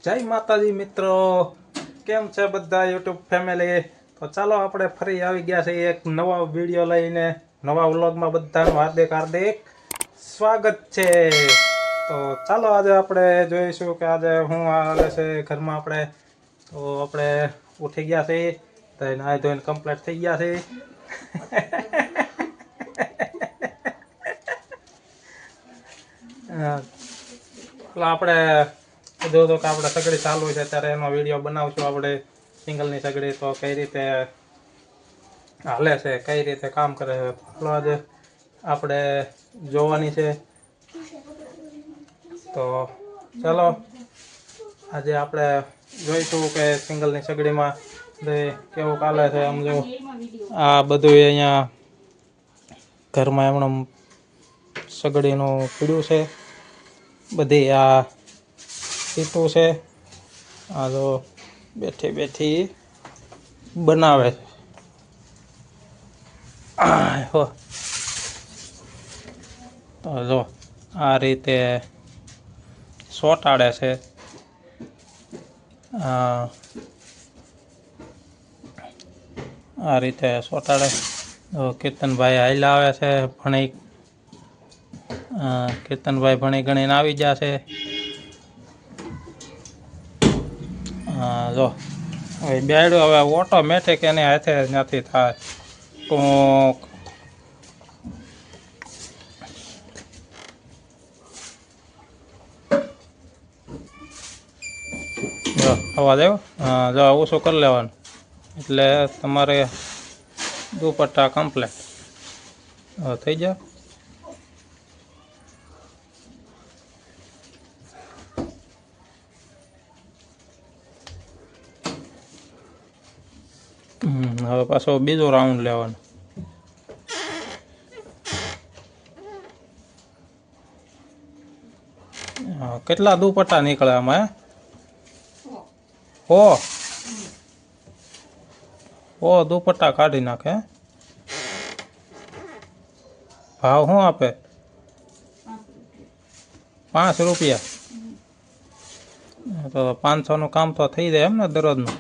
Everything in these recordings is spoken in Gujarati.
જય માતાજી મિત્રો, કેમ છે બધા યુટ્યુબ ફેમિલી? તો ચાલો આપણે ફરી આવી ગયા છે એક નવા વિડીયો લઈને, નવા વ્લોગમાં બધાનું હાર્દિક હાર્દિક સ્વાગત છે. તો ચાલો આજે આપણે જોઈશું કે આજે શું હાલે છે ઘરમાં. આપણે ઉઠી ગયા છીએ, તો નાહી ધોઈને કમ્પ્લીટ થઈ ગયા છે. આપણે કીધું હતું કે આપણે સગડી ચાલુ છે ત્યારે એનો વિડીયો બનાવશું. આપણે સિંગલની સગડી તો કઈ રીતે હાલે છે, કઈ રીતે કામ કરે છે, ચાલો આજે આપણે જોવાની છે. તો ચાલો આજે આપણે જોઈશું કે સિંગલની સગડીમાં કેવું ચાલે છે. સમજો આ બધું અહીંયા ઘરમાં એમણે સગડીનું પીડ્યું છે, બધી આ સીટું છે. આ જો બેઠી બેઠી બનાવે છે. તો જો આ રીતે સોટાડે છે. આ રીતે સોટાડે. કીર્તનભાઈ હાઈલા આવે છે ભણી. કીર્તનભાઈ ભણી ગણીને આવી જશે. જો હવે બેડું હવે ઓટોમેટિક એની હાથે નથી થાય. ટૂંક જો અવાજ આવ્યો. જો ઓછું કરી લેવાનું એટલે તમારે દુપટ્ટા કમ્પ્લેટ થઈ જાય. હવે પાછો બીજો રાઉન્ડ લેવાનો. કેટલા દુપટ્ટા નીકળે આમાં? દુપટ્ટા કાઢી નાખે. ભાવ શું આપે? 5 રૂપિયા. તો 500 નું કામ તો થઈ જાય એમ ને દરરોજનું?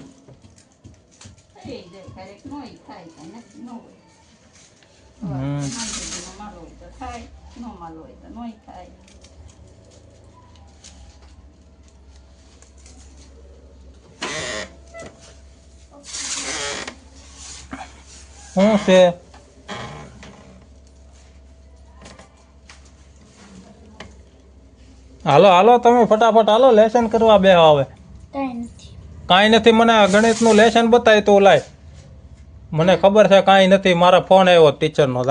શું છે? હાલો તમે ફટાફટ હાલો, લેસન કરવા બે આવે. કાંઈ નથી. મને ગણિતનું લેસન બતાય તો લાય. મને ખબર છે કાંઈ નથી. મારા ફોન આવ્યો ટીચરનો.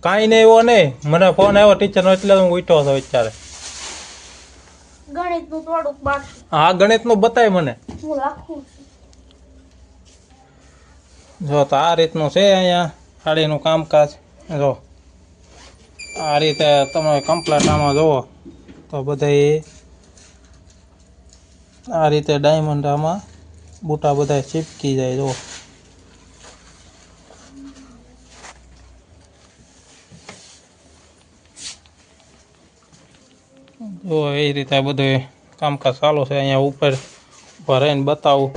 કાંઈ નહીં એવો નહીં. મને ફોન આવ્યો ટીચરનો એટલે હું ઉઠ્યો હતો અત્યારે. ગણિતનું થોડુંક બાકી. હા, ગણિતનું બતાય મને. હું લખું છું. જો તો આ રીતનું છે અહીંયા સાડીનું કામકાજ. જો આ રીતે તમે કમ્પ્લેટ આમાં જુઓ તો બધા આ રીતે ડાયમંડ આમાં બૂટા બધા ચીપકી જાય. જો એ રીતે બધું કામકાજ ચાલુ છે. અહીંયા ઉપર રહીને બતાવું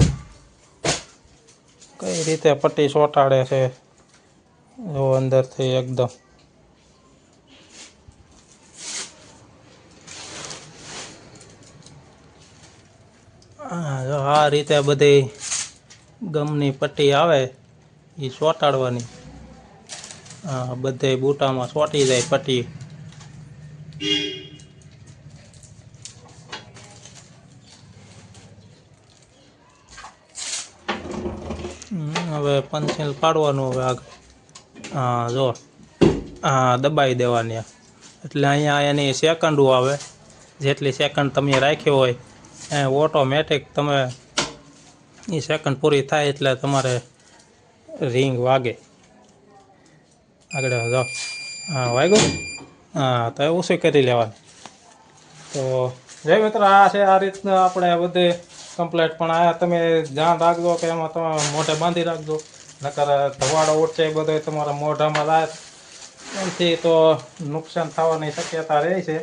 કઈ રીતે પટ્ટી ચોંટાડે છે. જો અંદરથી એકદમ જો આ રીતે બધી ગમની પટ્ટી આવે એ ચોંટાડવાની. બધે બૂટામાં ચોંટી જાય પટ્ટી. હવે પેન્સિલ પાડવાનું. હવે આગળ જો દબાઈ દેવાની. એટલે અહીંયા એની સેકન્ડો આવે. જેટલી સેકન્ડ તમે રાખી હોય એ ઓટોમેટિક તમે એ સેકન્ડ પૂરી થાય એટલે તમારે રિંગ વાગે. આગળ જો વાગ્યું. તો એ ઓછું કરી લેવાનું. તો જય મિત્ર, આ છે આ રીતના આપણે બધે કમ્પ્લેટ. પણ આ તમે ધ્યાન રાખજો કે એમાં તમે મોઢે બાંધી રાખજો, નકર ધવાડો ઉઠશે બધો તમારા મોઢામાં જાય એમથી તો નુકસાન થવાની શક્યતા રહે છે.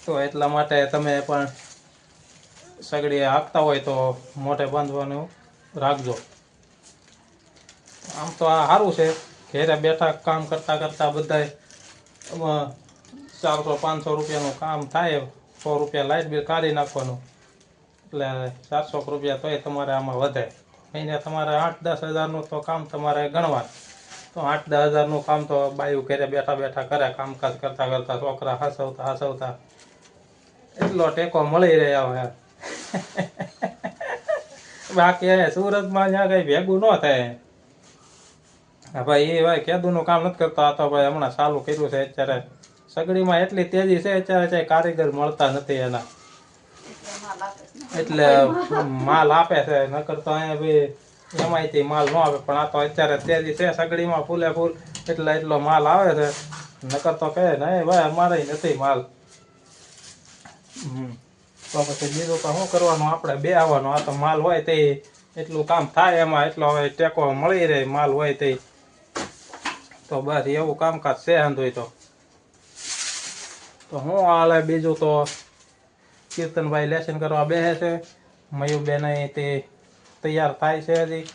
તો એટલા માટે તમે પણ સગડી હાંકતા હોય તો મોઢે બાંધવાનું રાખજો. આમ તો આ સારું છે, ઘેરે બેઠા કામ કરતા કરતા બધાય 400-500 રૂપિયાનું કામ થાય, 100 રૂપિયા લાઇટ બિલ કાઢી નાખવાનું, એટલે 400 રૂપિયા તોય તમારે આમાં વધે. મહિને તમારે 8-10 હજારનું તો કામ તમારે ગણવા, તો 8-10 હજારનું કામ તો બાયું ઘરે બેઠા બેઠા કરે, કામકાજ કરતા કરતા, છોકરા હસવતા એટલો ટેકો મળી રહે હવે. બાકી સુરતમાં જ્યાં કઈ ભેગું ન થાય. હા ભાઈ, એ ભાઈ કેદુનું કામ નથી કરતો, આ તો ભાઈ હમણાં ચાલુ કર્યું છે. અત્યારે સગડીમાં એટલી તેજી છે, અત્યારે કારીગર મળતા નથી એના, એટલે માલ આપે છે. નકર તો અહીંયા ભાઈ એમાંયથી માલ ન આવે, પણ આ તો અત્યારે તેજી છે સગડીમાં ફૂલે ફૂલ, એટલે એટલો માલ આવે છે. નકર તો કહે નહીં ભાઈ અમારે નથી માલ. તો પછી બીજું તો શું કરવાનું, આપણે બે આવવાનું. આ તો માલ હોય તે એટલું કામ થાય એમાં, એટલો હવે ટેકો મળી રહે માલ હોય તે. તો બસ એવું કામકાજ છે. હંધોય તો હું હાલે બીજું તો કીર્તનભાઈ લેસન કરવા બેસે છે, મયુબેન તે તૈયાર થાય છે, હજી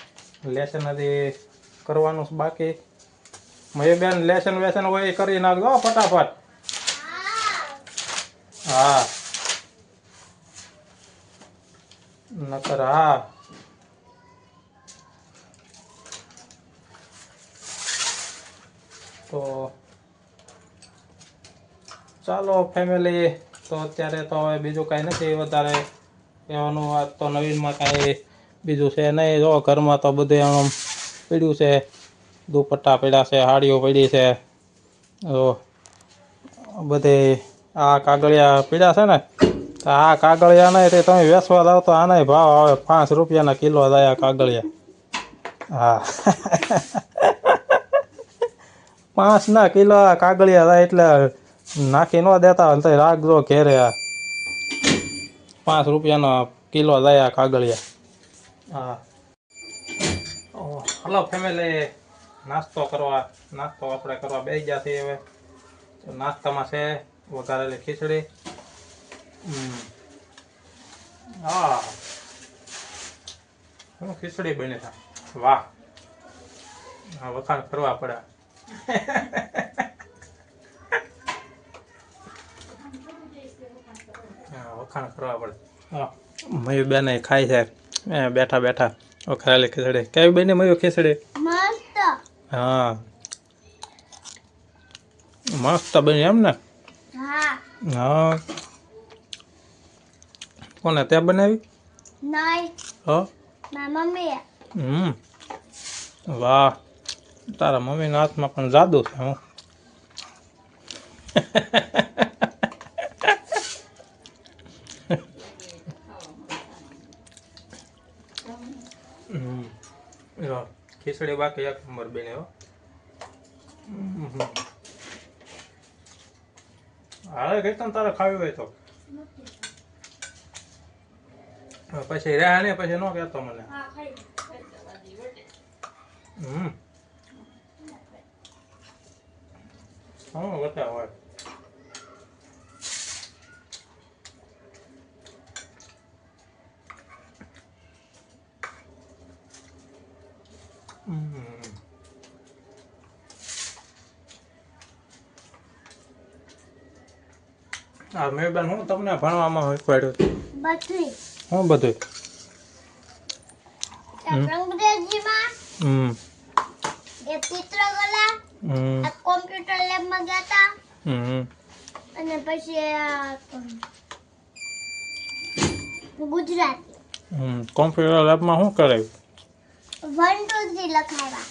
લેસન હજી કરવાનું બાકી. મયુબેન લેસન વેસન હોય એ કરી નાખજો ફટાફટ. હા નકર હા. તો ચાલો ફેમિલી, તો અત્યારે તો હવે બીજું કાંઈ નથી વધારે કહેવાનું. આ તો નવીનમાં કાંઈ બીજું છે નહીં. જો ઘરમાં તો બધું આમ પડ્યું છે, દુપટ્ટા પડ્યા છે, સાડીઓ પડી છે, બધે આ કાગળિયા પડ્યા છે ને. તો આ કાગળિયા નહીં તે તમે વેચવા જાવ તો આનાય ભાવ આવે, 5 રૂપિયાના કિલો જાય કાગળિયા. હા 5 કિલો કાગળિયા થાય, એટલે નાખી ન દેતા હોય તો રાખજો ઘેરે. 5 રૂપિયાનો કિલો જાય કાગળિયા. હા હલો ફેમિલી, નાસ્તો આપણે કરવા બેસી ગયા છીએ હવે. નાસ્તામાં છે વઘારેલી ખીચડી. હા હું ખીચડી બની था, વાહ. હા વખાણ કરવા પડે. વખાણ કરવા પડે. હા મયુર બેન ખાય છે બેઠા બેઠા વખારેલી ખીચડી. કેવી બની મયુર ખીચડી? મસ્ત. હા મસ્ત બની એમ ને? હા. હા કોને તે બનાવી? નહીં. હો મારી મમ્મીએ. વાહ, તારા મમ્મીના હાથમાં પણ જાદુ છે. હું ખીચડી બાકી 1 નંબર બને હો. હાલે કીર્તન તારે ખાવી હોય તો પછી રહ્યા ને, પછી ન કહેતો મને. હું બતાવ હોય. હા મેં હું તમને ભણવામાં શીખવાડ્યું? બધું. હું બધું? અંગ્રેજીમાં એક ચિત્રકલા, એક કોમ્પ્યુટર લેબમાં ગયા હતા, અને પછી ગુજરાતી. કોમ્પ્યુટર લેબમાં શું કરાયું? 1 2 3 લખાવ્યા.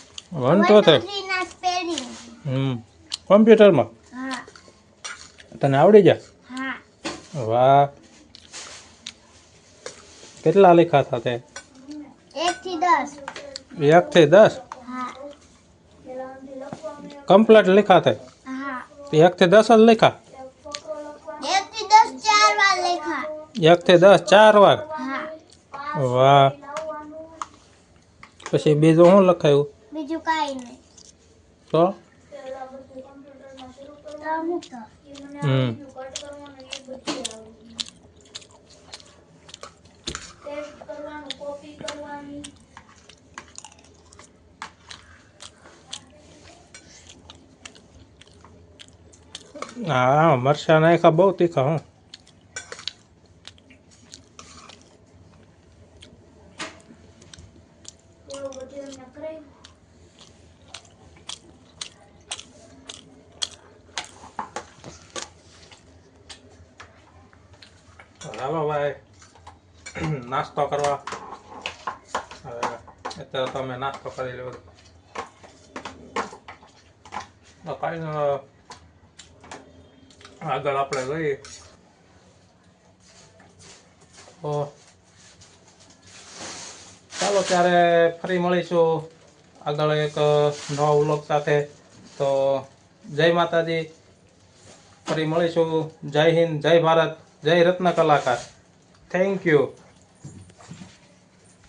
1 2 3 ના સ્પેલિંગ. કોમ્પ્યુટરમાં હા. તને આવડી જાય? હા. વાહ. કેટલા લખ્યા હતા તે? 1 થી 10. 1 થી 10? હા. કમ્પ્લીટ લખ્યા હતા? હા. 1 થી 10 જ લખ્યા? 1 થી 10 4 વાર લખ્યા. 1 થી 10 4 વાર? હા. વાહ. પછી બીજું શું લખાયું? બીજું કાંઈ નહીં. તો હા મરચાં નાખ્યા બહુ તીખા હું એવું બધું એમને કરાવ્યું. ચાલો ભાઈ નાસ્તો કરવા હવે અત્યારે તમે નાસ્તો કરી લો તો કાંઈ આગળ આપણે જોઈએ તો ચાલો ત્યારે ફરી મળીશું આગળ એક નવા વ્લોગ સાથે તો જય માતાજી ફરી મળીશું જય હિન્દ જય ભારત જય રત્ન કલાકાર થેન્ક યુ